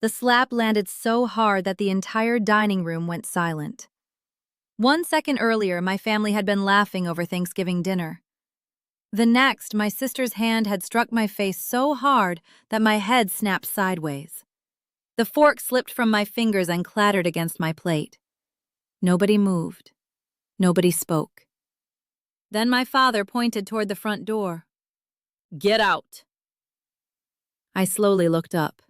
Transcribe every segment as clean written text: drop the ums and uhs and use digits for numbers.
The slap landed so hard that the entire dining room went silent. 1 second earlier, my family had been laughing over Thanksgiving dinner. The next, my sister's hand had struck my face so hard that my head snapped sideways. The fork slipped from my fingers and clattered against my plate. Nobody moved. Nobody spoke. Then my father pointed toward the front door. "Get out!" I slowly looked up.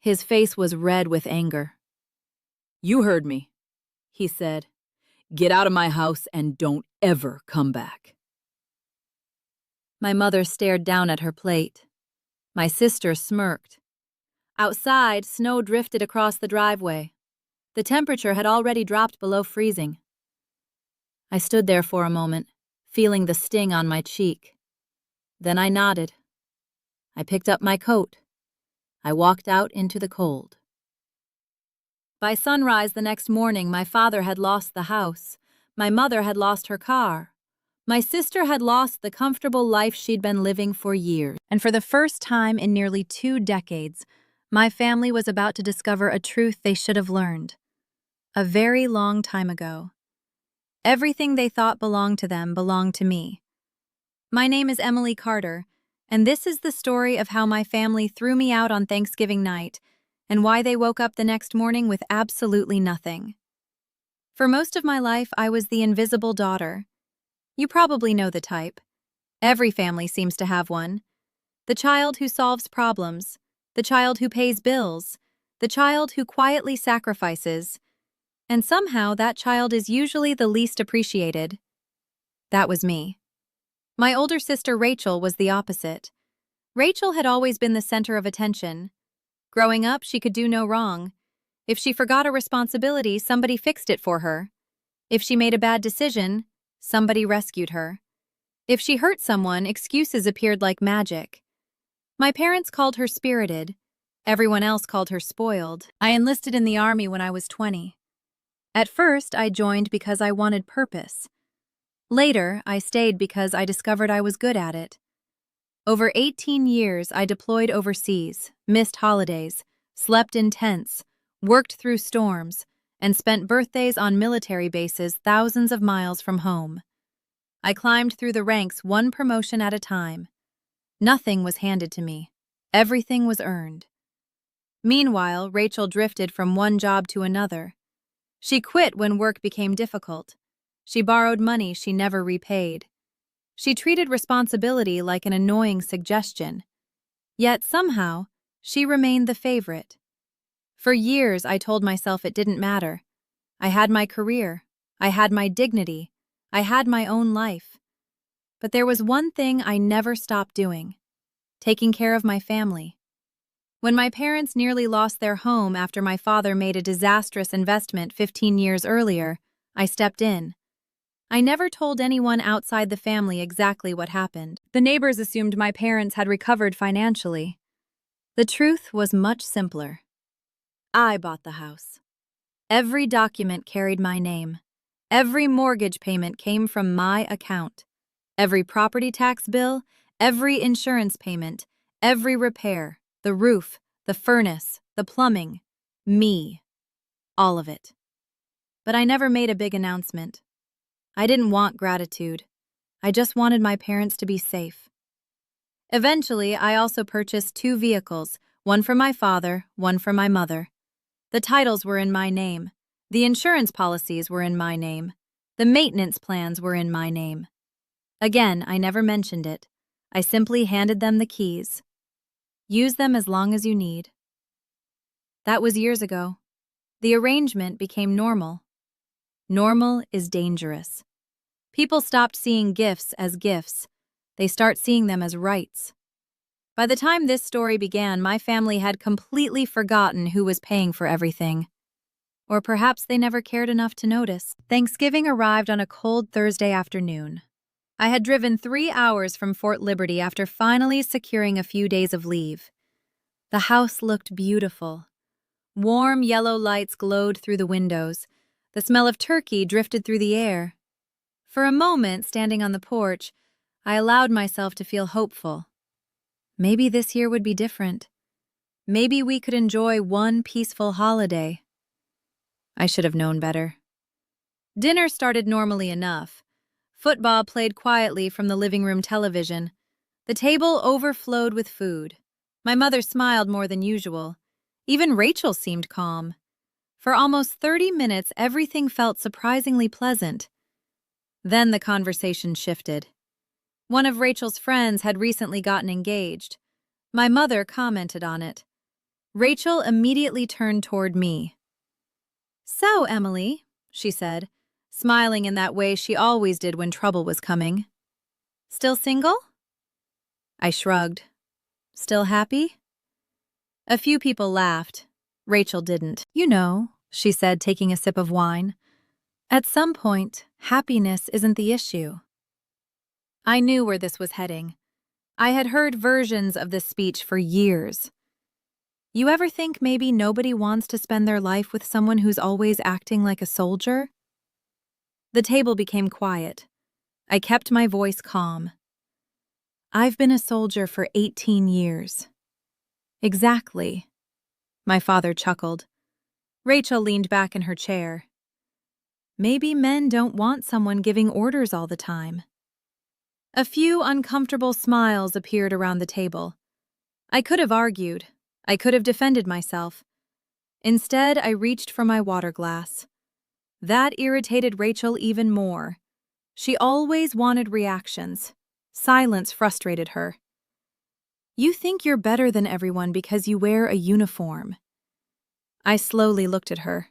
His face was red with anger. "You heard me," he said. "Get out of my house and don't ever come back." My mother stared down at her plate. My sister smirked. Outside, snow drifted across the driveway. The temperature had already dropped below freezing. I stood there for a moment, feeling the sting on my cheek. Then I nodded. I picked up my coat. I walked out into the cold. By sunrise the next morning, my father had lost the house. My mother had lost her car. My sister had lost the comfortable life she'd been living for years. And for the first time in nearly 2 decades, my family was about to discover a truth they should have learned. A very long time ago. Everything they thought belonged to them belonged to me. My name is Emily Carter, and this is the story of how my family threw me out on Thanksgiving night and why they woke up the next morning with absolutely nothing. For most of my life, I was the invisible daughter. You probably know the type. Every family seems to have one. The child who solves problems, the child who pays bills, the child who quietly sacrifices, and somehow that child is usually the least appreciated. That was me. My older sister Rachel was the opposite. Rachel had always been the center of attention. Growing up, she could do no wrong. If she forgot a responsibility, somebody fixed it for her. If she made a bad decision, somebody rescued her. If she hurt someone, excuses appeared like magic. My parents called her spirited. Everyone else called her spoiled. I enlisted in the army when I was 20. At first, I joined because I wanted purpose. Later, I stayed because I discovered I was good at it. Over 18 years, I deployed overseas, missed holidays, slept in tents, worked through storms, and spent birthdays on military bases thousands of miles from home. I climbed through the ranks one promotion at a time. Nothing was handed to me. Everything was earned. Meanwhile, Rachel drifted from one job to another. She quit when work became difficult. She borrowed money she never repaid. She treated responsibility like an annoying suggestion. Yet somehow, she remained the favorite. For years, I told myself it didn't matter. I had my career. I had my dignity. I had my own life. But there was one thing I never stopped doing: taking care of my family. When my parents nearly lost their home after my father made a disastrous investment 15 years earlier, I stepped in. I never told anyone outside the family exactly what happened. The neighbors assumed my parents had recovered financially. The truth was much simpler. I bought the house. Every document carried my name. Every mortgage payment came from my account. Every property tax bill, every insurance payment, every repair, the roof, the furnace, the plumbing, me. All of it. But I never made a big announcement. I didn't want gratitude. I just wanted my parents to be safe. Eventually, I also purchased 2 vehicles, one for my father, one for my mother. The titles were in my name. The insurance policies were in my name. The maintenance plans were in my name. Again, I never mentioned it. I simply handed them the keys. Use them as long as you need. That was years ago. The arrangement became normal. Normal is dangerous. People stopped seeing gifts as gifts. They start seeing them as rights. By the time this story began, my family had completely forgotten who was paying for everything. Or perhaps they never cared enough to notice. Thanksgiving arrived on a cold Thursday afternoon. I had driven 3 hours from Fort Liberty after finally securing a few days of leave. The house looked beautiful. Warm yellow lights glowed through the windows. The smell of turkey drifted through the air. For a moment, standing on the porch, I allowed myself to feel hopeful. Maybe this year would be different. Maybe we could enjoy one peaceful holiday. I should have known better. Dinner started normally enough. Football played quietly from the living room television. The table overflowed with food. My mother smiled more than usual. Even Rachel seemed calm. For almost 30 minutes, everything felt surprisingly pleasant. Then the conversation shifted. One of Rachel's friends had recently gotten engaged. My mother commented on it. Rachel immediately turned toward me. "So, Emily," she said, smiling in that way she always did when trouble was coming. "Still single?" I shrugged. "Still happy?" A few people laughed. Rachel didn't. "You know," she said, taking a sip of wine, "at some point, happiness isn't the issue." I knew where this was heading. I had heard versions of this speech for years. You ever think maybe nobody wants to spend their life with someone who's always acting like a soldier? The table became quiet. I kept my voice calm. "I've been a soldier for 18 years. "Exactly." My father chuckled. Rachel leaned back in her chair. "Maybe men don't want someone giving orders all the time." A few uncomfortable smiles appeared around the table. I could have argued. I could have defended myself. Instead, I reached for my water glass. That irritated Rachel even more. She always wanted reactions. Silence frustrated her. "You think you're better than everyone because you wear a uniform." I slowly looked at her.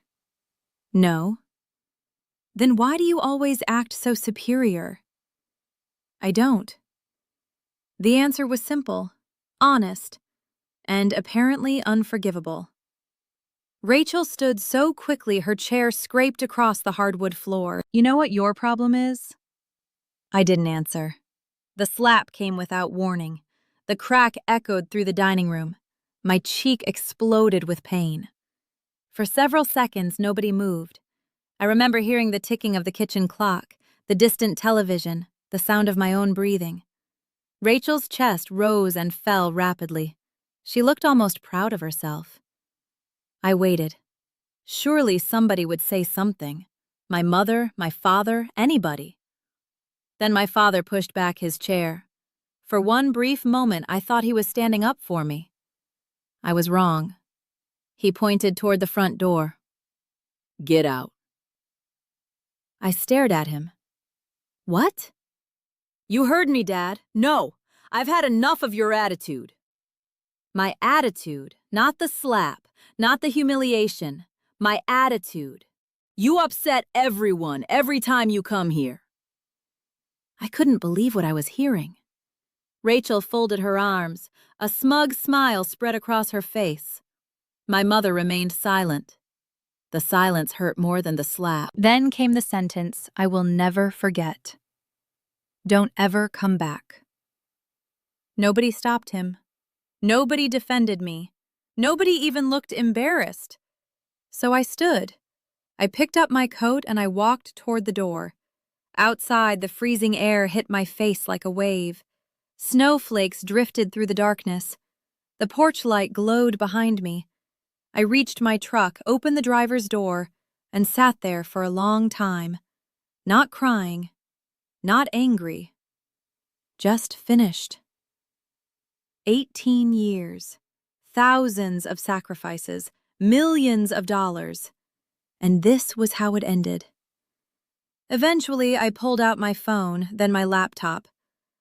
"No." "Then why do you always act so superior?" "I don't." The answer was simple, honest, and apparently unforgivable. Rachel stood so quickly her chair scraped across the hardwood floor. "You know what your problem is?" I didn't answer. The slap came without warning. The crack echoed through the dining room. My cheek exploded with pain. For several seconds, nobody moved. I remember hearing the ticking of the kitchen clock, the distant television, the sound of my own breathing. Rachel's chest rose and fell rapidly. She looked almost proud of herself. I waited. Surely somebody would say something. My mother, my father, anybody. Then my father pushed back his chair. For one brief moment, I thought he was standing up for me. I was wrong. He pointed toward the front door. "Get out." I stared at him. "What?" "You heard me, Dad. No, I've had enough of your attitude." My attitude, not the slap, not the humiliation. My attitude. "You upset everyone every time you come here." I couldn't believe what I was hearing. Rachel folded her arms. A smug smile spread across her face. My mother remained silent. The silence hurt more than the slap. Then came the sentence I will never forget. "Don't ever come back." Nobody stopped him. Nobody defended me. Nobody even looked embarrassed. So I stood. I picked up my coat and I walked toward the door. Outside, the freezing air hit my face like a wave. Snowflakes drifted through the darkness. The porch light glowed behind me. I reached my truck, opened the driver's door, and sat there for a long time. Not crying, not angry, just finished. 18 years, thousands of sacrifices, millions of dollars. And this was how it ended. Eventually, I pulled out my phone, then my laptop.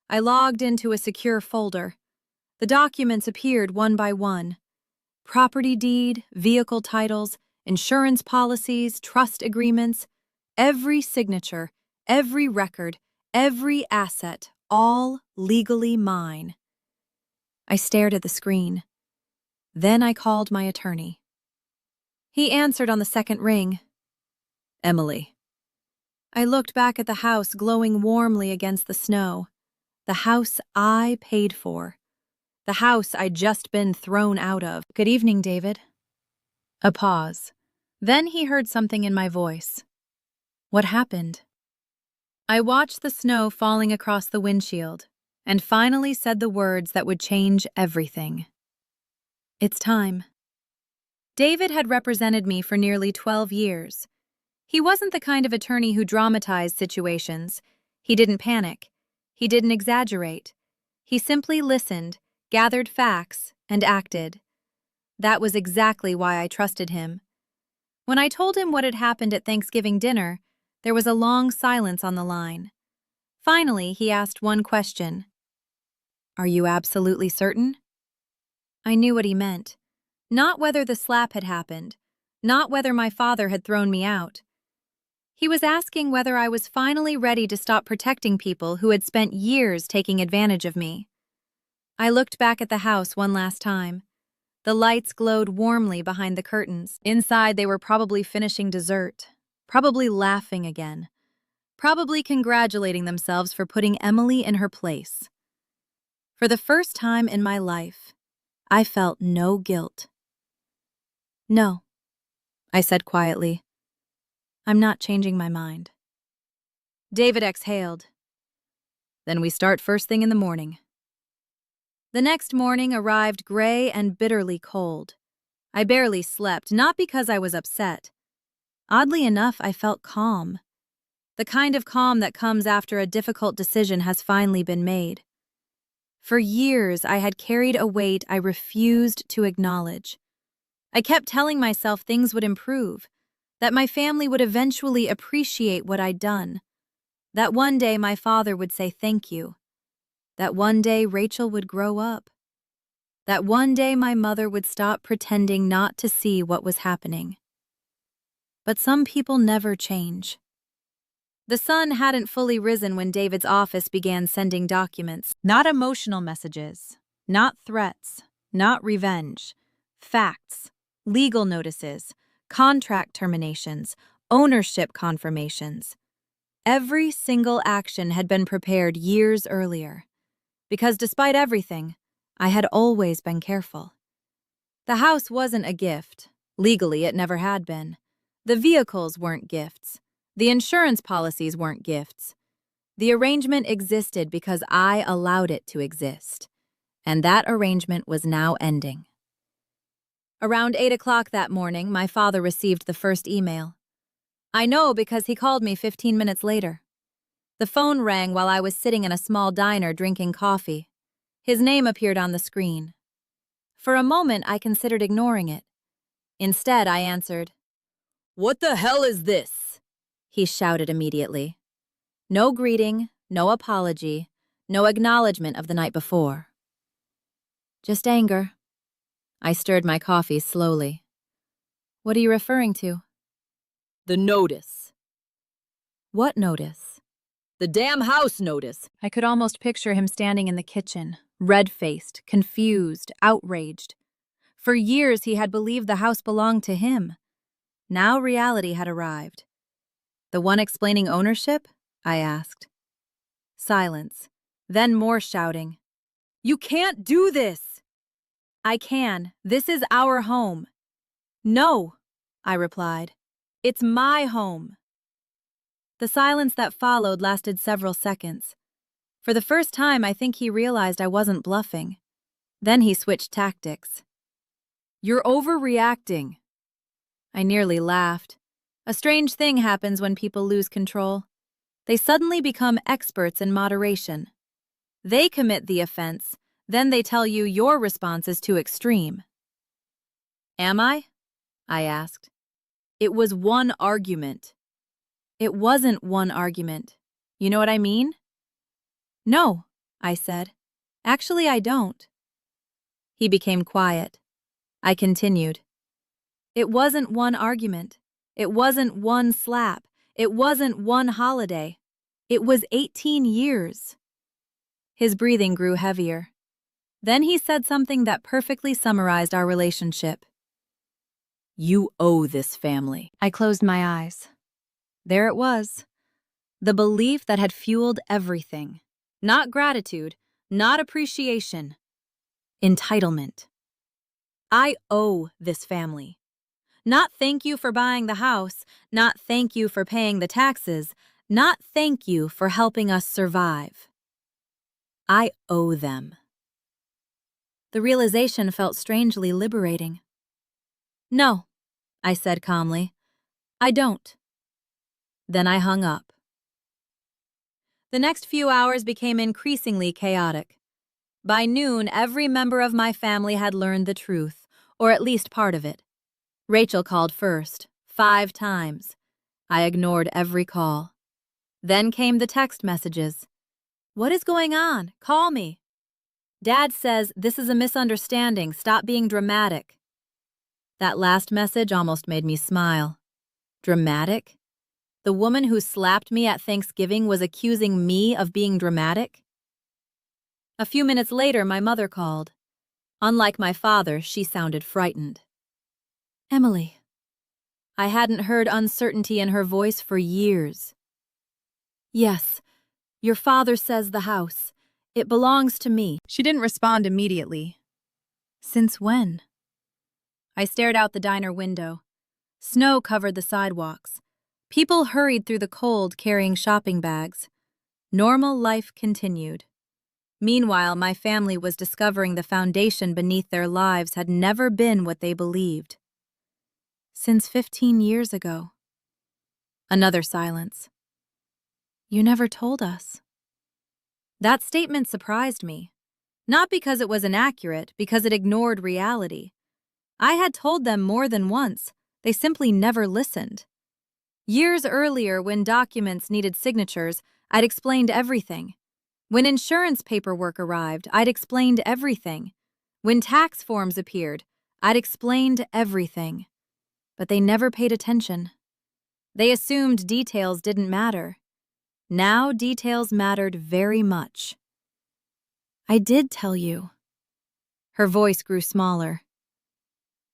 I logged into a secure folder. The documents appeared one by one. Property deed, vehicle titles, insurance policies, trust agreements, every signature, every record, every asset, all legally mine. I stared at the screen. Then I called my attorney. He answered on the second ring. "Emily." I looked back at the house glowing warmly against the snow. The house I paid for. The house I'd just been thrown out of. "Good evening, David." A pause. Then he heard something in my voice. "What happened?" I watched the snow falling across the windshield and finally said the words that would change everything. It's time. David had represented me for nearly 12 years. He wasn't the kind of attorney who dramatized situations. He didn't panic. He didn't exaggerate. He simply listened, gathered facts, and acted. That was exactly why I trusted him. When I told him what had happened at Thanksgiving dinner, there was a long silence on the line. Finally, he asked one question. "Are you absolutely certain?" I knew what he meant. Not whether the slap had happened, not whether my father had thrown me out. He was asking whether I was finally ready to stop protecting people who had spent years taking advantage of me. I looked back at the house one last time. The lights glowed warmly behind the curtains. Inside, they were probably finishing dessert, probably laughing again, probably congratulating themselves for putting Emily in her place. For the first time in my life, I felt no guilt. "No," I said quietly. "I'm not changing my mind." David exhaled. "Then we start first thing in the morning." The next morning arrived gray and bitterly cold. I barely slept, not because I was upset. Oddly enough, I felt calm. The kind of calm that comes after a difficult decision has finally been made. For years, I had carried a weight I refused to acknowledge. I kept telling myself things would improve, that my family would eventually appreciate what I'd done, that one day my father would say thank you, that one day Rachel would grow up, that one day my mother would stop pretending not to see what was happening. But some people never change. The sun hadn't fully risen when David's office began sending documents. Not emotional messages, not threats, not revenge. Facts, legal notices, contract terminations, ownership confirmations. Every single action had been prepared years earlier. Because despite everything, I had always been careful. The house wasn't a gift. Legally, it never had been. The vehicles weren't gifts. The insurance policies weren't gifts. The arrangement existed because I allowed it to exist. And that arrangement was now ending. Around 8 o'clock that morning, my father received the first email. I know because he called me 15 minutes later. The phone rang while I was sitting in a small diner drinking coffee. His name appeared on the screen. For a moment, I considered ignoring it. Instead, I answered, "What the hell is this?" he shouted immediately. No greeting, no apology, no acknowledgement of the night before. "Just anger." I stirred my coffee slowly. "What are you referring to?" "The notice." "What notice?" "The damn house notice." I could almost picture him standing in the kitchen, red-faced, confused, outraged. For years he had believed the house belonged to him. Now reality had arrived. "The one explaining ownership?" I asked. Silence. Then more shouting. "You can't do this!" "I can. This is our home." "No," I replied. "It's my home." The silence that followed lasted several seconds. For the first time, I think he realized I wasn't bluffing. Then he switched tactics. "You're overreacting." I nearly laughed. A strange thing happens when people lose control. They suddenly become experts in moderation. They commit the offense, then they tell you your response is too extreme. "Am I?" I asked. "It was one argument." "It wasn't one argument. You know what I mean?" "No," I said. "Actually, I don't." He became quiet. I continued. "It wasn't one argument. It wasn't one slap. It wasn't one holiday. It was 18 years. His breathing grew heavier. Then he said something that perfectly summarized our relationship. "You owe this family." I closed my eyes. There it was. The belief that had fueled everything. Not gratitude, not appreciation. Entitlement. I owe this family. Not thank you for buying the house, not thank you for paying the taxes, not thank you for helping us survive. I owe them. The realization felt strangely liberating. "No," I said calmly. "I don't." Then I hung up. The next few hours became increasingly chaotic. By noon, every member of my family had learned the truth, or at least part of it. Rachel called first, 5 times. I ignored every call. Then came the text messages. "What is going on? Call me." "Dad says this is a misunderstanding. Stop being dramatic." That last message almost made me smile. Dramatic? The woman who slapped me at Thanksgiving was accusing me of being dramatic? A few minutes later, my mother called. Unlike my father, she sounded frightened. "Emily." I hadn't heard uncertainty in her voice for years. "Yes, your father says the house. It belongs to me." She didn't respond immediately. "Since when?" I stared out the diner window. Snow covered the sidewalks. People hurried through the cold carrying shopping bags. Normal life continued. Meanwhile, my family was discovering the foundation beneath their lives had never been what they believed. "Since 15 years ago." Another silence. "You never told us." That statement surprised me. Not because it was inaccurate, because it ignored reality. I had told them more than once. They simply never listened. Years earlier, when documents needed signatures, I'd explained everything. When insurance paperwork arrived, I'd explained everything. When tax forms appeared, I'd explained everything. But they never paid attention. They assumed details didn't matter. Now details mattered very much. "I did tell you." Her voice grew smaller.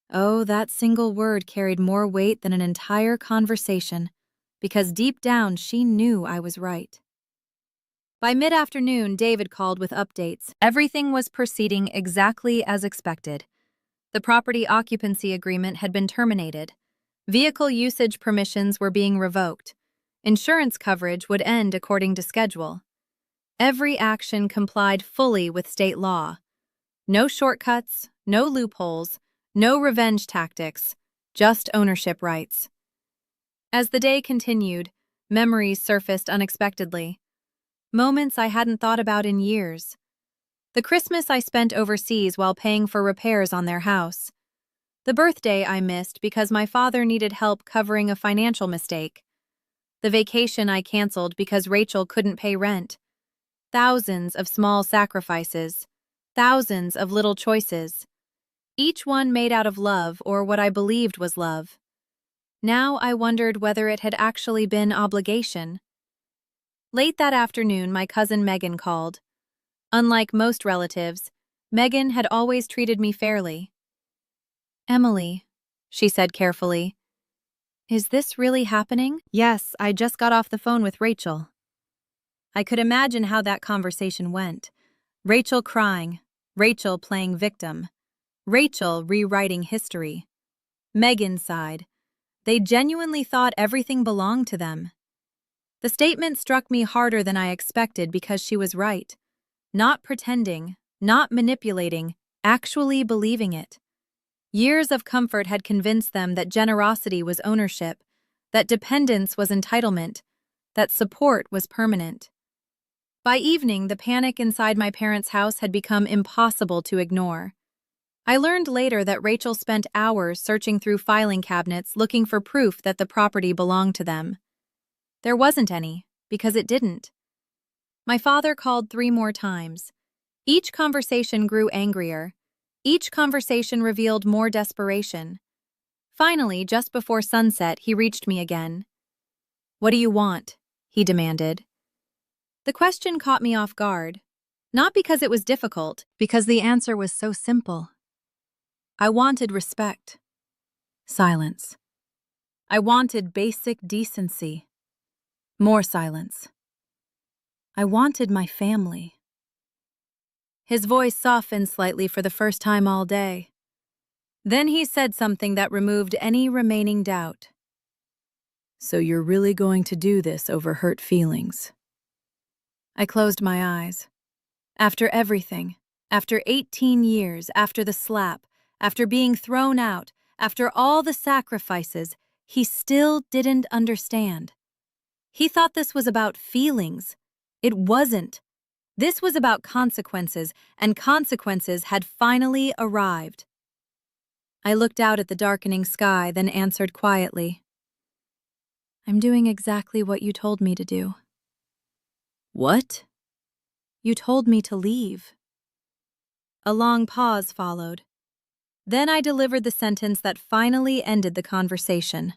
Oh, that single word carried more weight than an entire conversation, because deep down she knew I was right. By mid-afternoon, David called with updates. Everything was proceeding exactly as expected. The property occupancy agreement had been terminated. Vehicle usage permissions were being revoked. Insurance coverage would end according to schedule. Every action complied fully with state law. No shortcuts, no loopholes, no revenge tactics, just ownership rights. As the day continued, memories surfaced unexpectedly. Moments I hadn't thought about in years. The Christmas I spent overseas while paying for repairs on their house. The birthday I missed because my father needed help covering a financial mistake. The vacation I canceled because Rachel couldn't pay rent. Thousands of small sacrifices. Thousands of little choices. Each one made out of love or what I believed was love. Now I wondered whether it had actually been obligation. Late that afternoon, my cousin Megan called. Unlike most relatives, Megan had always treated me fairly. "Emily," she said carefully, "is this really happening?" "Yes, I just got off the phone with Rachel." I could imagine how that conversation went. Rachel crying, Rachel playing victim, Rachel rewriting history. Megan sighed. They genuinely thought everything belonged to them. The statement struck me harder than I expected because she was right. Not pretending, not manipulating, actually believing it. Years of comfort had convinced them that generosity was ownership, that dependence was entitlement, that support was permanent. By evening, the panic inside my parents' house had become impossible to ignore. I learned later that Rachel spent hours searching through filing cabinets looking for proof that the property belonged to them. There wasn't any, because it didn't. My father called 3 more times. Each conversation grew angrier. Each conversation revealed more desperation. Finally, just before sunset, he reached me again. "What do you want?" he demanded. The question caught me off guard. Not because it was difficult, because the answer was so simple. I wanted respect. Silence. I wanted basic decency. More silence. I wanted my family. His voice softened slightly for the first time all day. Then he said something that removed any remaining doubt. "So you're really going to do this over hurt feelings?" I closed my eyes. After everything, After 18 years, after the slap, after being thrown out, after all the sacrifices, he still didn't understand. He thought this was about feelings. It wasn't. This was about consequences, and consequences had finally arrived. I looked out at the darkening sky, then answered quietly, "I'm doing exactly what you told me to do." "What?" "You told me to leave." A long pause followed. Then I delivered the sentence that finally ended the conversation.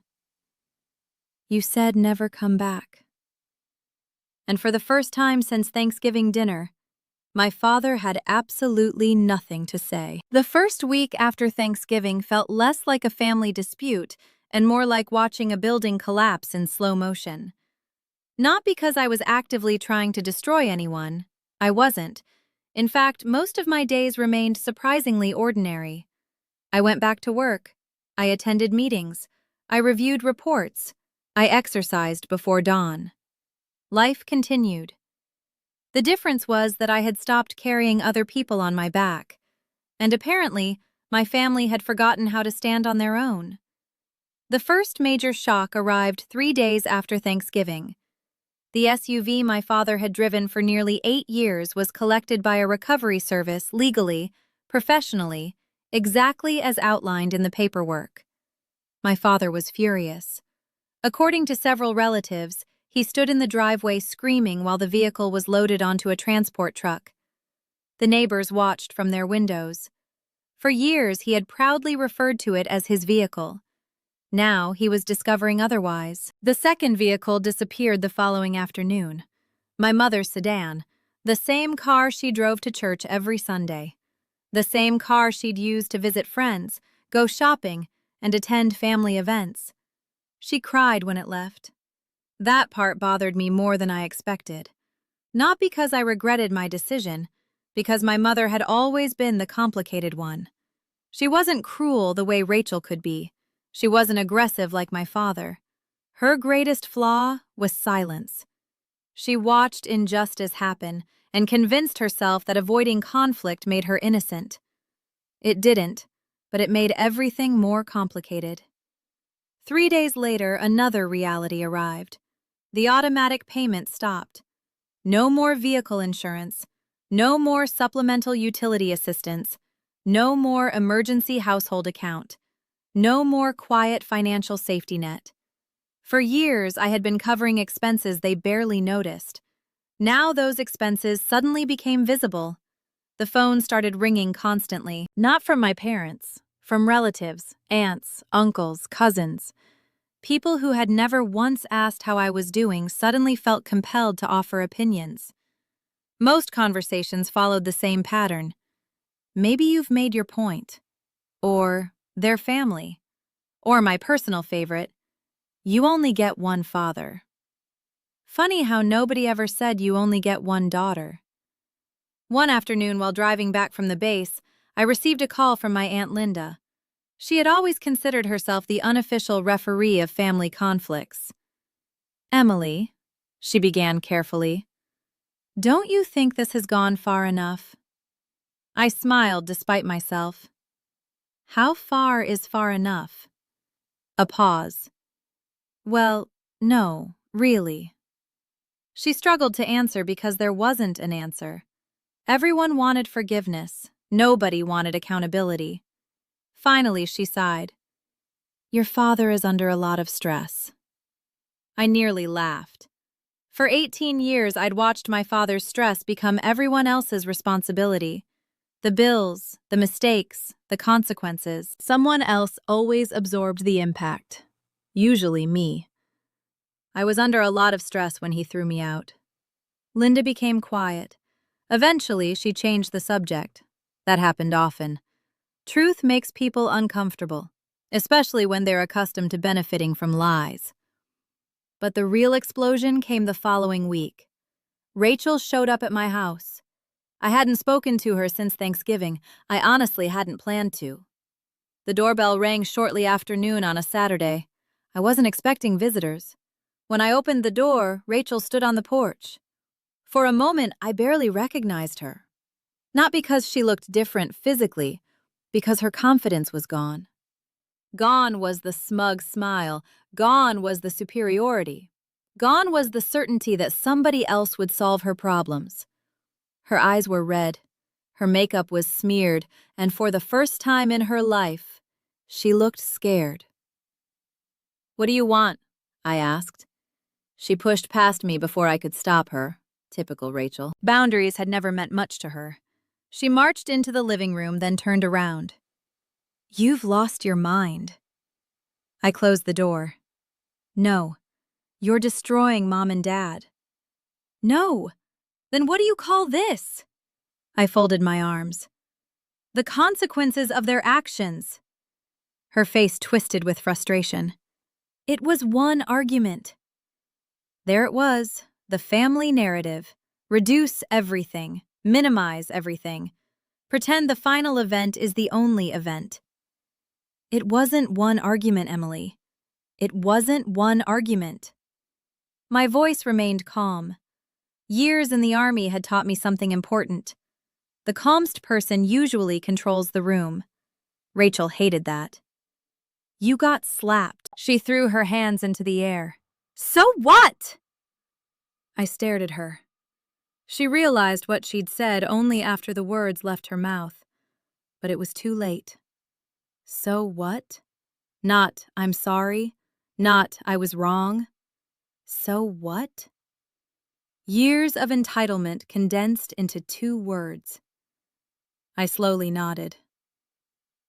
"You said never come back." And for the first time since Thanksgiving dinner, my father had absolutely nothing to say. The first week after Thanksgiving felt less like a family dispute and more like watching a building collapse in slow motion. Not because I was actively trying to destroy anyone. I wasn't. In fact, most of my days remained surprisingly ordinary. I went back to work. I attended meetings. I reviewed reports. I exercised before dawn. Life continued. The difference was that I had stopped carrying other people on my back. And apparently, my family had forgotten how to stand on their own. The first major shock arrived 3 days after Thanksgiving. The SUV my father had driven for nearly 8 years was collected by a recovery service legally, professionally, exactly as outlined in the paperwork. My father was furious. According to several relatives, he stood in the driveway screaming while the vehicle was loaded onto a transport truck. The neighbors watched from their windows. For years, he had proudly referred to it as his vehicle. Now, he was discovering otherwise. The second vehicle disappeared the following afternoon. My mother's sedan, the same car she drove to church every Sunday. The same car she'd use to visit friends, go shopping, and attend family events. She cried when it left. That part bothered me more than I expected. Not because I regretted my decision, because my mother had always been the complicated one. She wasn't cruel the way Rachel could be. She wasn't aggressive like my father. Her greatest flaw was silence. She watched injustice happen and convinced herself that avoiding conflict made her innocent. It didn't, but it made everything more complicated. 3 days later, another reality arrived. The automatic payment stopped. No more vehicle insurance. No more supplemental utility assistance. No more emergency household account. No more quiet financial safety net. For years, I had been covering expenses they barely noticed. Now those expenses suddenly became visible. The phone started ringing constantly, not from my parents, from relatives, aunts, uncles, cousins. People who had never once asked how I was doing suddenly felt compelled to offer opinions. Most conversations followed the same pattern. "Maybe you've made your point." Or, "Their family." Or my personal favorite, "You only get one father." Funny how nobody ever said you only get one daughter. One afternoon while driving back from the base, I received a call from my Aunt Linda. She had always considered herself the unofficial referee of family conflicts. "Emily," she began carefully, "don't you think this has gone far enough?" I smiled despite myself. How far is far enough? A pause. "Well, no, really." She struggled to answer because there wasn't an answer. Everyone wanted forgiveness. Nobody wanted accountability. Finally, she sighed. "Your father is under a lot of stress." I nearly laughed. For 18 years, I'd watched my father's stress become everyone else's responsibility. The bills, the mistakes, the consequences. Someone else always absorbed the impact. Usually me. I was under a lot of stress when he threw me out. Linda became quiet. Eventually, she changed the subject. That happened often. Truth makes people uncomfortable, especially when they're accustomed to benefiting from lies. But the real explosion came the following week. Rachel showed up at my house. I hadn't spoken to her since Thanksgiving. I honestly hadn't planned to. The doorbell rang shortly after noon on a Saturday. I wasn't expecting visitors. When I opened the door, Rachel stood on the porch. For a moment, I barely recognized her. Not because she looked different physically, because her confidence was gone. Gone was the smug smile, gone was the superiority. Gone was the certainty that somebody else would solve her problems. Her eyes were red, her makeup was smeared, and for the first time in her life, she looked scared. "What do you want?" I asked. She pushed past me before I could stop her. Typical Rachel. Boundaries had never meant much to her. She marched into the living room, then turned around. "You've lost your mind." I closed the door. "No, you're destroying Mom and Dad." "No, then what do you call this?" I folded my arms. "The consequences of their actions." Her face twisted with frustration. It was one argument. There it was, the family narrative. Reduce everything, minimize everything. Pretend the final event is the only event. It wasn't one argument, Emily. It wasn't one argument. My voice remained calm. Years in the army had taught me something important. The calmest person usually controls the room. Rachel hated that. "You got slapped." She threw her hands into the air. "So what?" I stared at her. She realized what she'd said only after the words left her mouth. But it was too late. So what? Not, "I'm sorry." Not, "I was wrong." So what? Years of entitlement condensed into 2 words. I slowly nodded.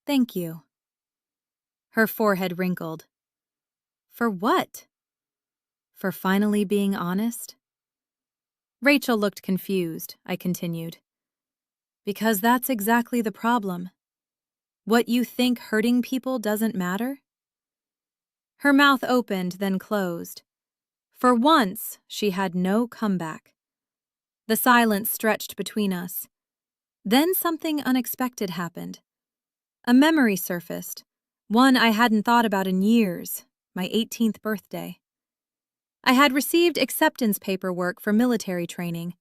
"Thank you." Her forehead wrinkled. "For what?" "For finally being honest?" Rachel looked confused, I continued. "Because that's exactly the problem. What you think hurting people doesn't matter?" Her mouth opened, then closed. For once, she had no comeback. The silence stretched between us. Then something unexpected happened. A memory surfaced, one I hadn't thought about in years, my 18th birthday. I had received acceptance paperwork for military training.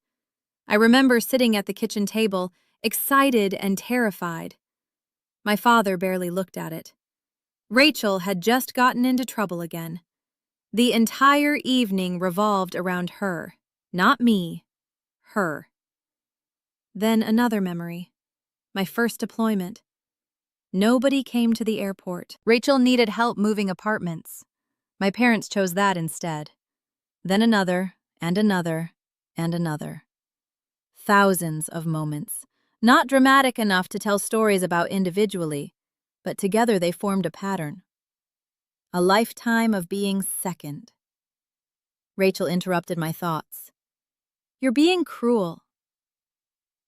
I remember sitting at the kitchen table, excited and terrified. My father barely looked at it. Rachel had just gotten into trouble again. The entire evening revolved around her, not me, her. Then another memory. My first deployment. Nobody came to the airport. Rachel needed help moving apartments. My parents chose that instead. Then another, and another, and another. Thousands of moments. Not dramatic enough to tell stories about individually, but together they formed a pattern. A lifetime of being second. Rachel interrupted my thoughts. "You're being cruel."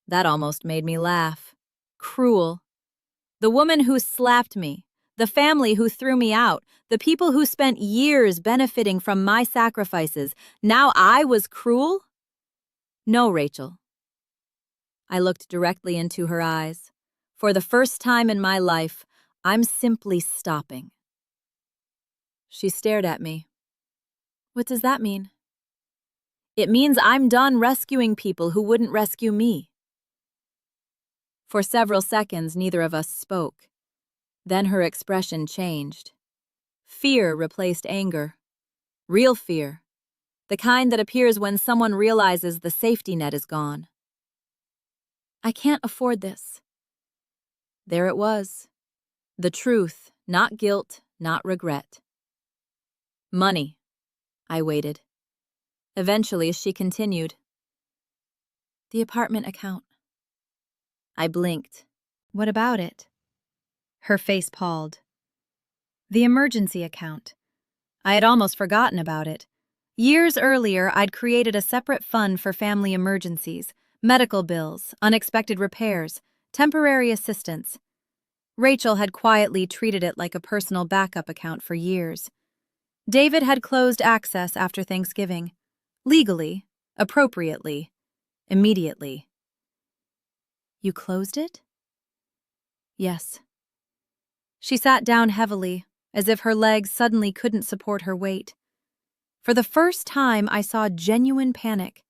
That almost made me laugh. Cruel. The woman who slapped me, the family who threw me out, the people who spent years benefiting from my sacrifices, now I was cruel? No, Rachel. I looked directly into her eyes. For the first time in my life, I'm simply stopping. She stared at me. What does that mean? It means I'm done rescuing people who wouldn't rescue me. For several seconds, neither of us spoke. Then her expression changed. Fear replaced anger. Real fear. The kind that appears when someone realizes the safety net is gone. I can't afford this. There it was. The truth, not guilt, not regret. Money. I waited. Eventually, she continued. The apartment account. I blinked. What about it? Her face palled. The emergency account. I had almost forgotten about it. Years earlier, I'd created a separate fund for family emergencies, medical bills, unexpected repairs, temporary assistance. Rachel had quietly treated it like a personal backup account for years. David had closed access after Thanksgiving. Legally, appropriately, immediately. You closed it? Yes. She sat down heavily, as if her legs suddenly couldn't support her weight. For the first time, I saw genuine panic.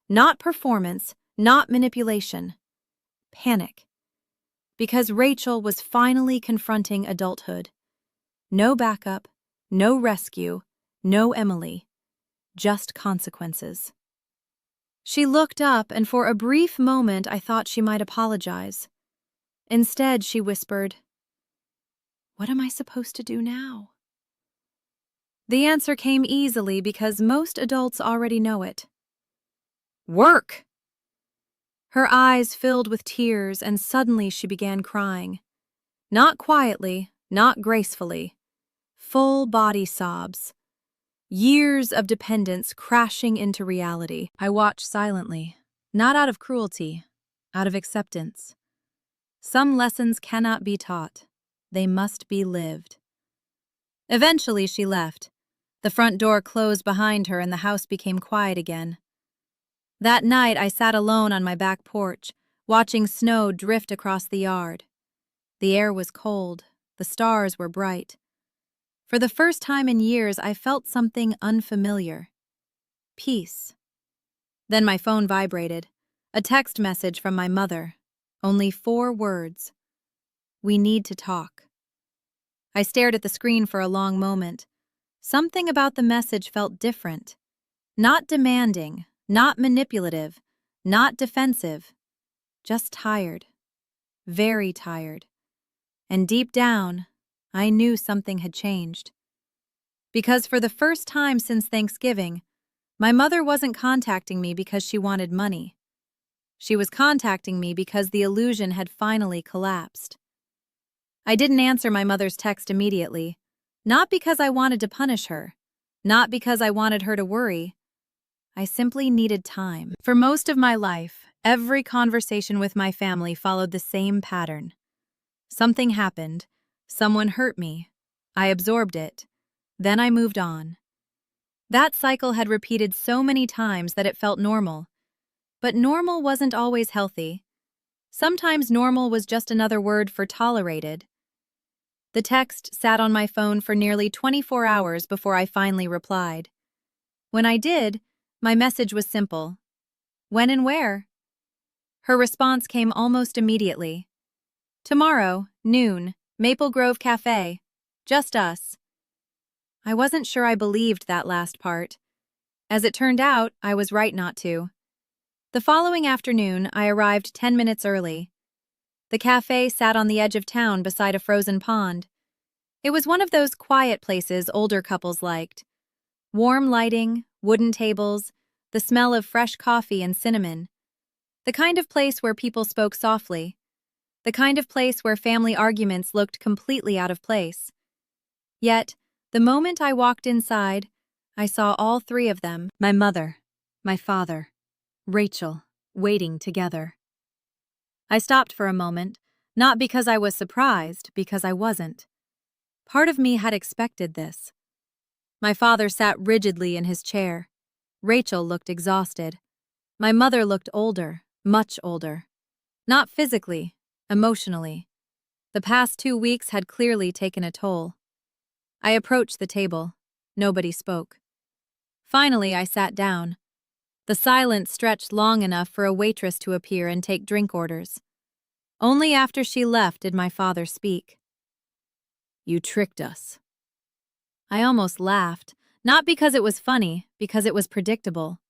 Not performance, not manipulation. Panic. Because Rachel was finally confronting adulthood. No backup, no rescue, no Emily. Just consequences. She looked up, and for a brief moment I thought she might apologize. Instead, she whispered, "What am I supposed to do now?" The answer came easily because most adults already know it. Work! Her eyes filled with tears, and suddenly she began crying. Not quietly, not gracefully. Full body sobs. Years of dependence crashing into reality. I watched silently, not out of cruelty, out of acceptance. Some lessons cannot be taught. They must be lived. Eventually, she left. The front door closed behind her and the house became quiet again. That night, I sat alone on my back porch, watching snow drift across the yard. The air was cold. The stars were bright. For the first time in years, I felt something unfamiliar. Peace. Then my phone vibrated. A text message from my mother. Only 4 words. "We need to talk." I stared at the screen for a long moment. Something about the message felt different. Not demanding, not manipulative, not defensive. Just tired. Very tired. And deep down, I knew something had changed. Because for the first time since Thanksgiving, my mother wasn't contacting me because she wanted money. She was contacting me because the illusion had finally collapsed. I didn't answer my mother's text immediately, not because I wanted to punish her, not because I wanted her to worry. I simply needed time. For most of my life, every conversation with my family followed the same pattern. Something happened. Someone hurt me. I absorbed it. Then I moved on. That cycle had repeated so many times that it felt normal. But normal wasn't always healthy. Sometimes normal was just another word for tolerated. The text sat on my phone for nearly 24 hours before I finally replied. When I did, my message was simple. When and where? Her response came almost immediately. Tomorrow, noon, Maple Grove Cafe. Just us. I wasn't sure I believed that last part. As it turned out, I was right not to. The following afternoon, I arrived 10 minutes early. The cafe sat on the edge of town beside a frozen pond. It was one of those quiet places older couples liked. Warm lighting, wooden tables, the smell of fresh coffee and cinnamon. The kind of place where people spoke softly. The kind of place where family arguments looked completely out of place. Yet, the moment I walked inside, I saw all 3 of them, my mother, my father, Rachel, waiting together. I stopped for a moment, not because I was surprised, because I wasn't. Part of me had expected this. My father sat rigidly in his chair. Rachel looked exhausted. My mother looked older, much older. Not physically, emotionally. The past 2 weeks had clearly taken a toll. I approached the table. Nobody spoke. Finally, I sat down. The silence stretched long enough for a waitress to appear and take drink orders. Only after she left did my father speak. "You tricked us." I almost laughed, not because it was funny, because it was predictable.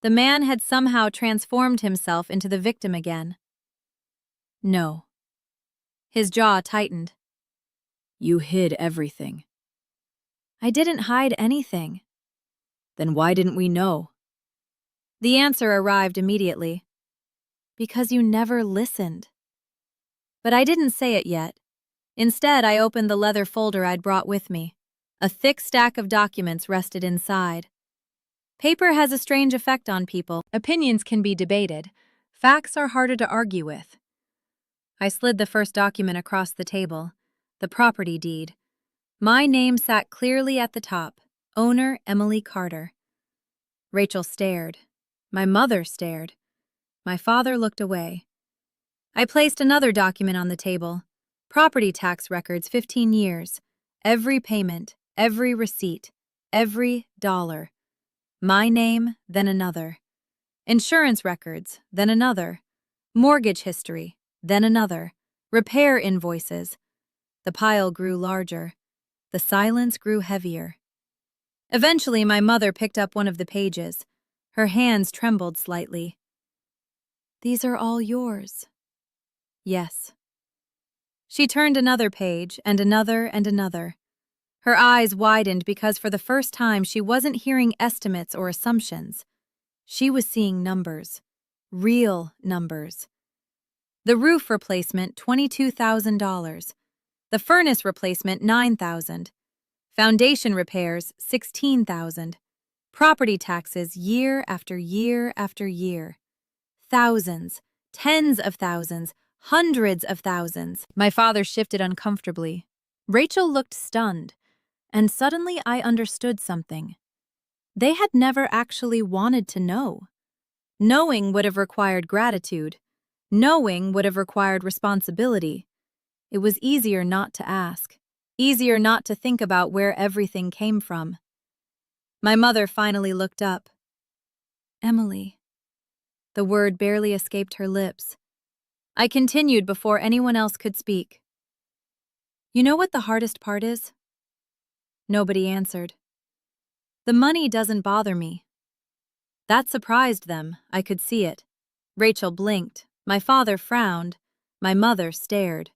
The man had somehow transformed himself into the victim again. "No." His jaw tightened. "You hid everything." "I didn't hide anything." "Then why didn't we know?" The answer arrived immediately. "Because you never listened." But I didn't say it yet. Instead, I opened the leather folder I'd brought with me. A thick stack of documents rested inside. Paper has a strange effect on people. Opinions can be debated. Facts are harder to argue with. I slid the first document across the table. The property deed. My name sat clearly at the top. Owner Emily Carter. Rachel stared. My mother stared. My father looked away. I placed another document on the table. Property tax records, 15 years. Every payment, every receipt, every dollar. My name, then another. Insurance records, then another. Mortgage history, then another. Repair invoices. The pile grew larger. The silence grew heavier. Eventually, my mother picked up one of the pages. Her hands trembled slightly. "These are all yours." "Yes." She turned another page, and another and another. Her eyes widened because for the first time she wasn't hearing estimates or assumptions. She was seeing numbers. Real numbers. The roof replacement, $22,000. The furnace replacement, $9,000. Foundation repairs, $16,000. Property taxes year after year after year. Thousands, tens of thousands, hundreds of thousands. My father shifted uncomfortably. Rachel looked stunned, and suddenly I understood something. They had never actually wanted to know. Knowing would have required gratitude. Knowing would have required responsibility. It was easier not to ask. Easier not to think about where everything came from. My mother finally looked up. "Emily." The word barely escaped her lips. I continued before anyone else could speak. "You know what the hardest part is?" Nobody answered. "The money doesn't bother me." That surprised them, I could see it. Rachel blinked. My father frowned. My mother stared.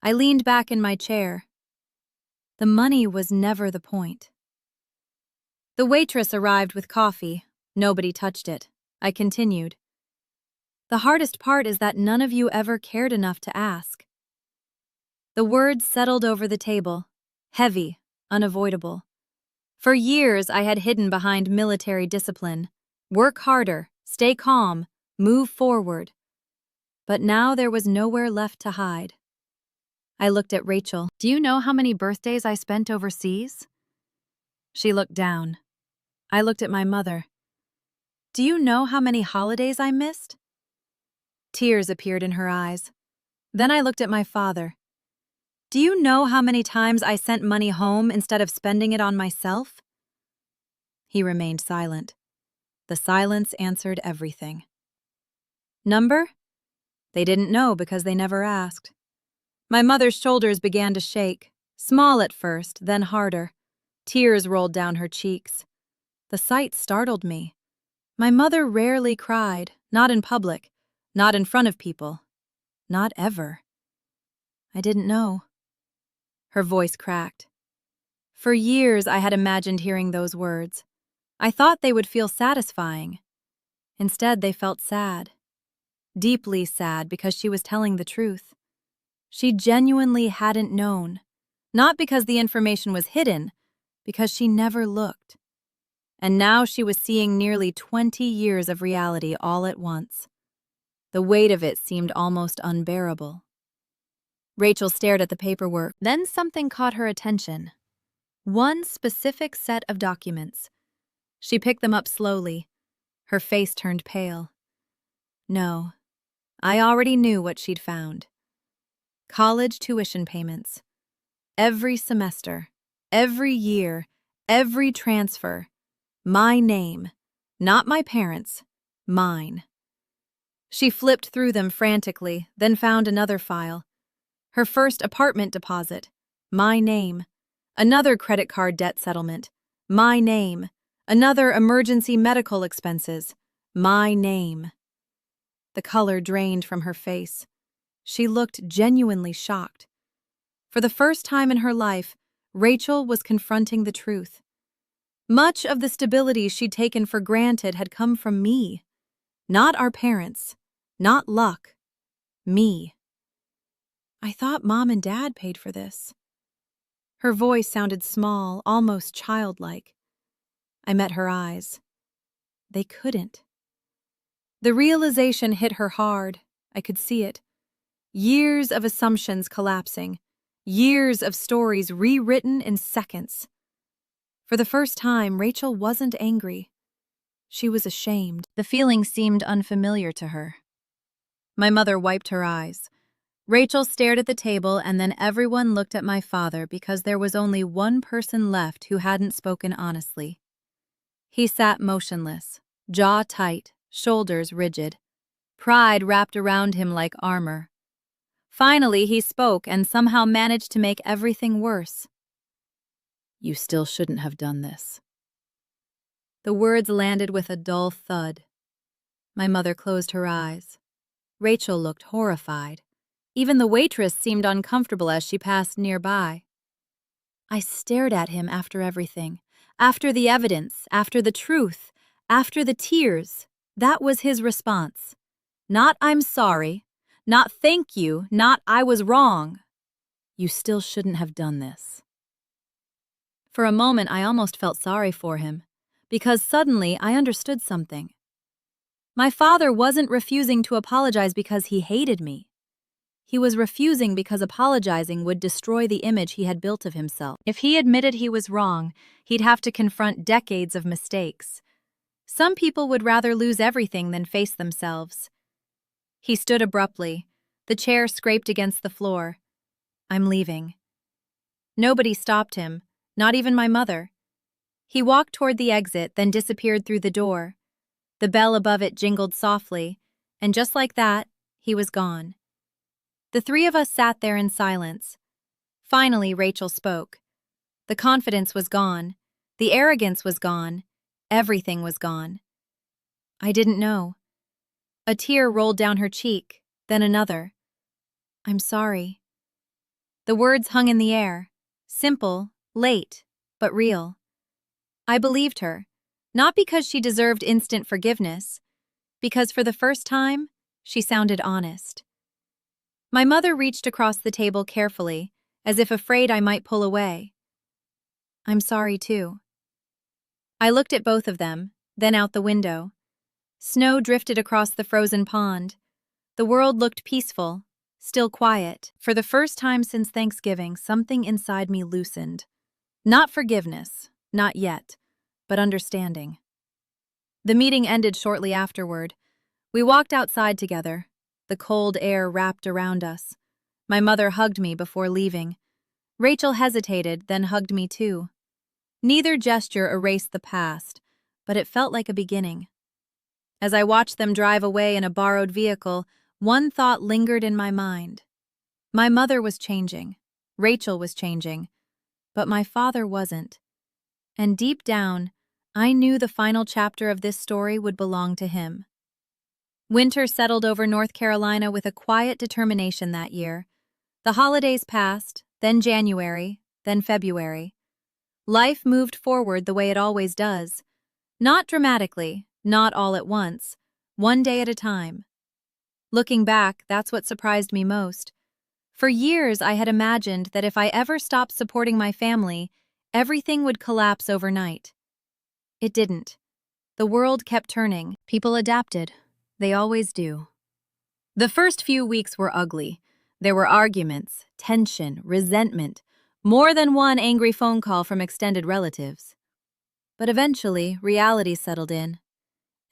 I leaned back in my chair. The money was never the point. The waitress arrived with coffee. Nobody touched it. I continued. "The hardest part is that none of you ever cared enough to ask." The words settled over the table. Heavy, unavoidable. For years I had hidden behind military discipline. Work harder, stay calm, move forward. But now there was nowhere left to hide. I looked at Rachel. "Do you know how many birthdays I spent overseas?" She looked down. I looked at my mother. "Do you know how many holidays I missed?" Tears appeared in her eyes. Then I looked at my father. "Do you know how many times I sent money home instead of spending it on myself?" He remained silent. The silence answered everything. Number? They didn't know because they never asked. My mother's shoulders began to shake, small at first, then harder. Tears rolled down her cheeks. The sight startled me. My mother rarely cried, not in public, not in front of people, not ever. I didn't know. Her voice cracked. For years I had imagined hearing those words. I thought they would feel satisfying. Instead, they felt sad. Deeply sad because she was telling the truth. She genuinely hadn't known. Not because the information was hidden, because she never looked. And now she was seeing nearly 20 years of reality all at once. The weight of it seemed almost unbearable. Rachel stared at the paperwork. Then something caught her attention. One specific set of documents. She picked them up slowly. Her face turned pale. No, I already knew what she'd found. College tuition payments. Every semester, every year, every transfer. My name. Not my parents'. Mine. She flipped through them frantically, then found another file. Her first apartment deposit. My name. Another credit card debt settlement. My name. Another emergency medical expenses. My name. The color drained from her face. She looked genuinely shocked. For the first time in her life, Rachel was confronting the truth. Much of the stability she'd taken for granted had come from me. Not our parents. Not luck. Me. I thought Mom and Dad paid for this. Her voice sounded small, almost childlike. I met her eyes. They couldn't. The realization hit her hard. I could see it. Years of assumptions collapsing. Years of stories rewritten in seconds. For the first time, Rachel wasn't angry. She was ashamed. The feeling seemed unfamiliar to her. My mother wiped her eyes. Rachel stared at the table, and then everyone looked at my father because there was only one person left who hadn't spoken honestly. He sat motionless, jaw tight, shoulders rigid. Pride wrapped around him like armor. Finally, he spoke and somehow managed to make everything worse. "You still shouldn't have done this." The words landed with a dull thud. My mother closed her eyes. Rachel looked horrified. Even the waitress seemed uncomfortable as she passed nearby. I stared at him after everything. After the evidence, after the truth, after the tears. That was his response. Not "I'm sorry," not "thank you," not "I was wrong." "You still shouldn't have done this." For a moment, I almost felt sorry for him, because suddenly I understood something. My father wasn't refusing to apologize because he hated me. He was refusing because apologizing would destroy the image he had built of himself. If he admitted he was wrong, he'd have to confront decades of mistakes. Some people would rather lose everything than face themselves. He stood abruptly. The chair scraped against the floor. "I'm leaving." Nobody stopped him, not even my mother. He walked toward the exit, then disappeared through the door. The bell above it jingled softly, and just like that, he was gone. The three of us sat there in silence. Finally, Rachel spoke. The confidence was gone. The arrogance was gone. Everything was gone. I didn't know. A tear rolled down her cheek, then another. "I'm sorry." The words hung in the air. Simple, late, but real. I believed her, not because she deserved instant forgiveness, because for the first time, she sounded honest. My mother reached across the table carefully, as if afraid I might pull away. "I'm sorry, too." I looked at both of them, then out the window. Snow drifted across the frozen pond. The world looked peaceful, still quiet. For the first time since Thanksgiving, something inside me loosened. Not forgiveness, not yet, but understanding. The meeting ended shortly afterward. We walked outside together. The cold air wrapped around us. My mother hugged me before leaving. Rachel hesitated, then hugged me too. Neither gesture erased the past, but it felt like a beginning. As I watched them drive away in a borrowed vehicle, one thought lingered in my mind. My mother was changing. Rachel was changing. But my father wasn't. And deep down, I knew the final chapter of this story would belong to him. Winter settled over North Carolina with a quiet determination that year. The holidays passed, then January, then February. Life moved forward the way it always does. Not dramatically, not all at once, one day at a time. Looking back, that's what surprised me most. For years, I had imagined that if I ever stopped supporting my family, everything would collapse overnight. It didn't. The world kept turning. People adapted. They always do. The first few weeks were ugly. There were arguments, tension, resentment, more than one angry phone call from extended relatives. But eventually, reality settled in.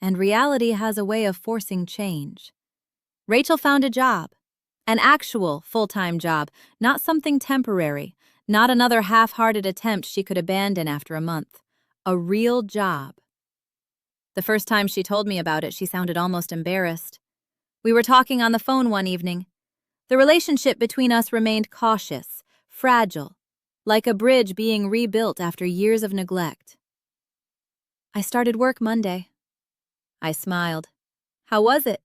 And reality has a way of forcing change. Rachel found a job. An actual, full-time job, not something temporary, not another half-hearted attempt she could abandon after a month. A real job. The first time she told me about it, she sounded almost embarrassed. We were talking on the phone one evening. The relationship between us remained cautious, fragile, like a bridge being rebuilt after years of neglect. "I started work Monday." I smiled. "How was it?"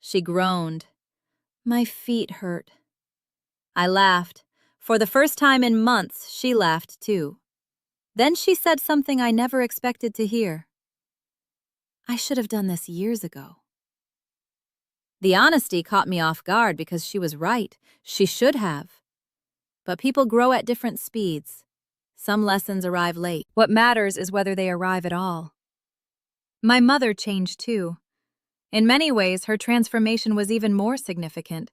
She groaned. "My feet hurt." I laughed. For the first time in months, she laughed too. Then she said something I never expected to hear. "I should have done this years ago." The honesty caught me off guard because she was right. She should have. But people grow at different speeds. Some lessons arrive late. What matters is whether they arrive at all. My mother changed too. In many ways, her transformation was even more significant.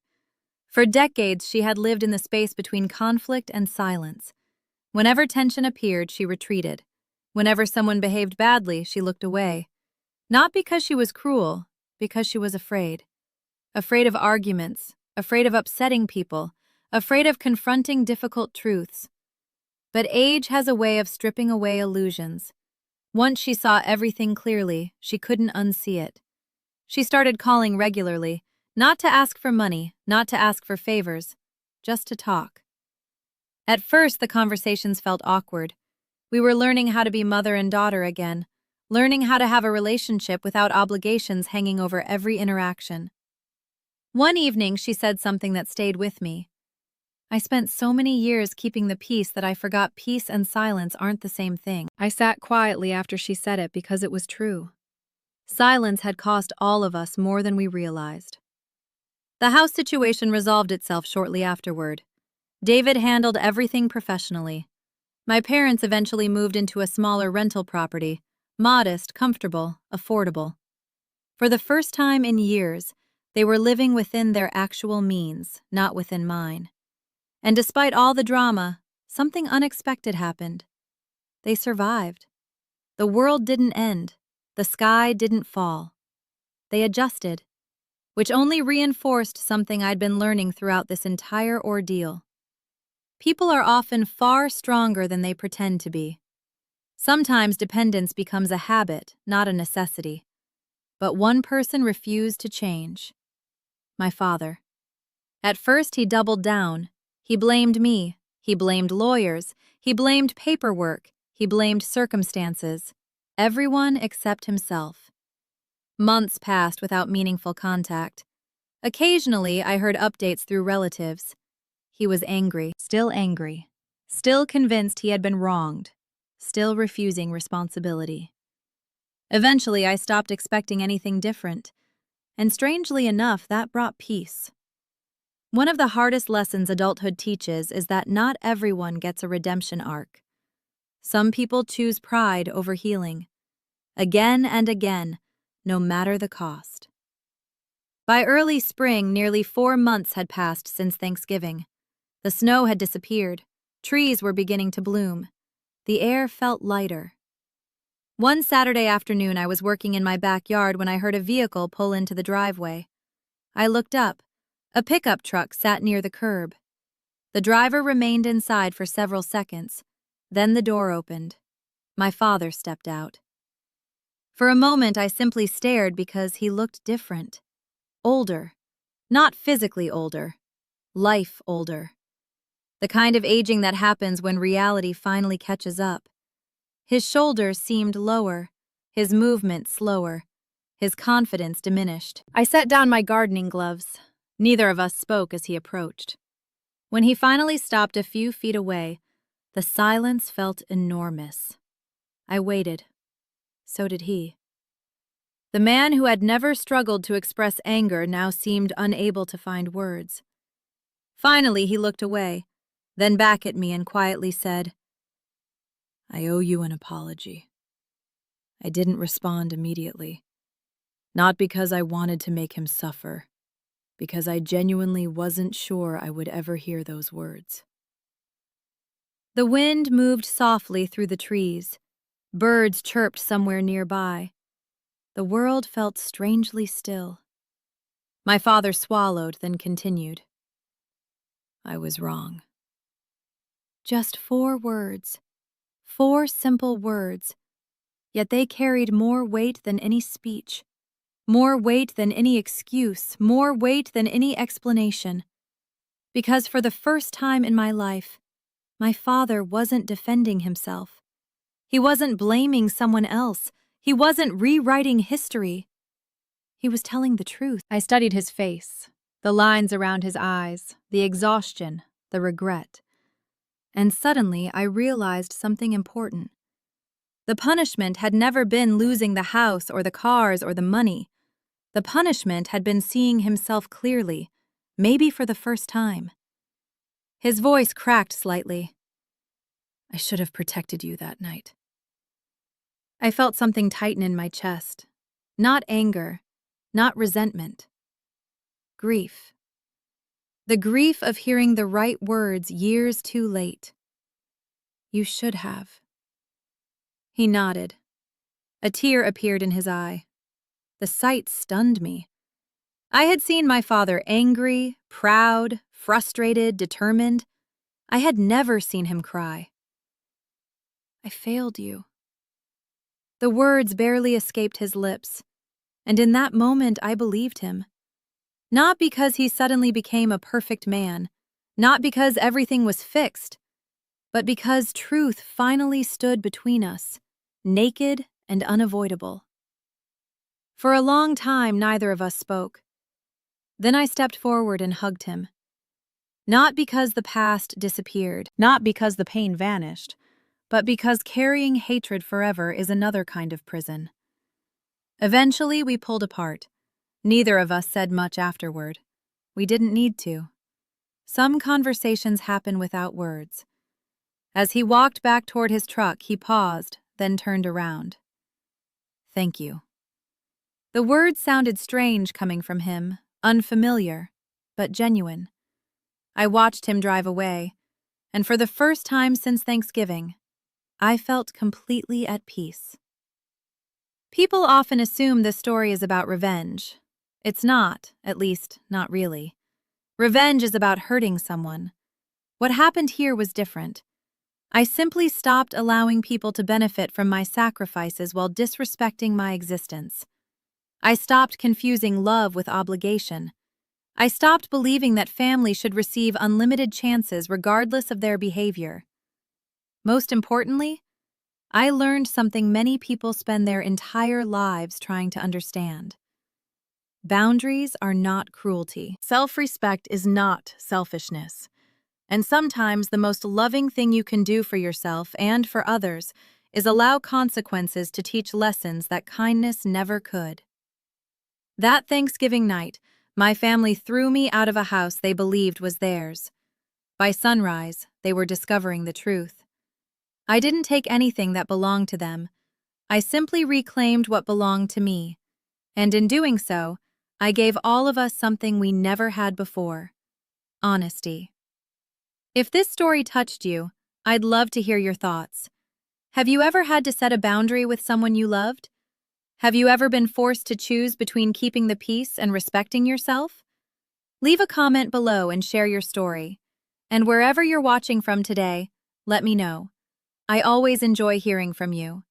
For decades, she had lived in the space between conflict and silence. Whenever tension appeared, she retreated. Whenever someone behaved badly, she looked away. Not because she was cruel, because she was afraid. Afraid of arguments, afraid of upsetting people, afraid of confronting difficult truths. But age has a way of stripping away illusions. Once she saw everything clearly, she couldn't unsee it. She started calling regularly, not to ask for money, not to ask for favors, just to talk. At first, the conversations felt awkward. We were learning how to be mother and daughter again, learning how to have a relationship without obligations hanging over every interaction. One evening, she said something that stayed with me. I spent so many years keeping the peace that I forgot peace and silence aren't the same thing. I sat quietly after she said it because it was true. Silence had cost all of us more than we realized. The house situation resolved itself shortly afterward. David handled everything professionally. My parents eventually moved into a smaller rental property, modest, comfortable, affordable. For the first time in years, they were living within their actual means, not within mine. And despite all the drama, something unexpected happened. They survived. The world didn't end. The sky didn't fall. They adjusted, which only reinforced something I'd been learning throughout this entire ordeal. People are often far stronger than they pretend to be. Sometimes dependence becomes a habit, not a necessity. But one person refused to change. My father. At first, he doubled down. He blamed me. He blamed lawyers. He blamed paperwork. He blamed circumstances. Everyone except himself. Months passed without meaningful contact. Occasionally, I heard updates through relatives. He was angry, still convinced he had been wronged, still refusing responsibility. Eventually, I stopped expecting anything different, and strangely enough, that brought peace. One of the hardest lessons adulthood teaches is that not everyone gets a redemption arc. Some people choose pride over healing, again and again, no matter the cost. By early spring, nearly 4 months had passed since Thanksgiving. The snow had disappeared. Trees were beginning to bloom. The air felt lighter. One Saturday afternoon, I was working in my backyard when I heard a vehicle pull into the driveway. I looked up. A pickup truck sat near the curb. The driver remained inside for several seconds. Then the door opened. My father stepped out. For a moment, I simply stared because he looked different. Older. Not physically older. Life older. The kind of aging that happens when reality finally catches up. His shoulders seemed lower, his movement slower, his confidence diminished. I set down my gardening gloves. Neither of us spoke as he approached. When he finally stopped a few feet away, the silence felt enormous. I waited. So did he. The man who had never struggled to express anger now seemed unable to find words. Finally, he looked away, then back at me and quietly said, "I owe you an apology." I didn't respond immediately. Not because I wanted to make him suffer, because I genuinely wasn't sure I would ever hear those words. The wind moved softly through the trees. Birds chirped somewhere nearby. The world felt strangely still. My father swallowed, then continued. I was wrong. Just 4 words. 4 simple words. Yet they carried more weight than any speech. More weight than any excuse, more weight than any explanation. Because for the first time in my life, my father wasn't defending himself. He wasn't blaming someone else. He wasn't rewriting history. He was telling the truth. I studied his face, the lines around his eyes, the exhaustion, the regret. And suddenly I realized something important. The punishment had never been losing the house or the cars or the money. The punishment had been seeing himself clearly, maybe for the first time. His voice cracked slightly. I should have protected you that night. I felt something tighten in my chest. Not anger, not resentment. Grief. The grief of hearing the right words years too late. You should have. He nodded. A tear appeared in his eye. The sight stunned me. I had seen my father angry, proud, frustrated, determined. I had never seen him cry. I failed you. The words barely escaped his lips. And in that moment, I believed him. Not because he suddenly became a perfect man, not because everything was fixed, but because truth finally stood between us, naked and unavoidable. For a long time, neither of us spoke. Then I stepped forward and hugged him. Not because the past disappeared, Not because the pain vanished, but because carrying hatred forever is another kind of prison. Eventually, we pulled apart. Neither of us said much afterward. We didn't need to. Some conversations happen without words. As he walked back toward his truck, he paused, then turned around. "Thank you." The words sounded strange coming from him, unfamiliar, but genuine. I watched him drive away, and for the first time since Thanksgiving, I felt completely at peace. People often assume this story is about revenge. It's not, at least, not really. Revenge is about hurting someone. What happened here was different. I simply stopped allowing people to benefit from my sacrifices while disrespecting my existence. I stopped confusing love with obligation. I stopped believing that family should receive unlimited chances regardless of their behavior. Most importantly, I learned something many people spend their entire lives trying to understand. Boundaries are not cruelty. Self-respect is not selfishness. And sometimes the most loving thing you can do for yourself and for others is allow consequences to teach lessons that kindness never could. That Thanksgiving night, my family threw me out of a house they believed was theirs. By sunrise, they were discovering the truth. I didn't take anything that belonged to them. I simply reclaimed what belonged to me. And in doing so, I gave all of us something we never had before: honesty. If this story touched you, I'd love to hear your thoughts. Have you ever had to set a boundary with someone you loved? Have you ever been forced to choose between keeping the peace and respecting yourself? Leave a comment below and share your story. And wherever you're watching from today, let me know. I always enjoy hearing from you.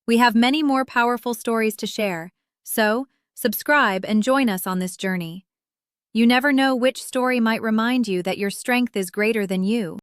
We have many more powerful stories to share, so subscribe and join us on this journey. You never know which story might remind you that your strength is greater than you.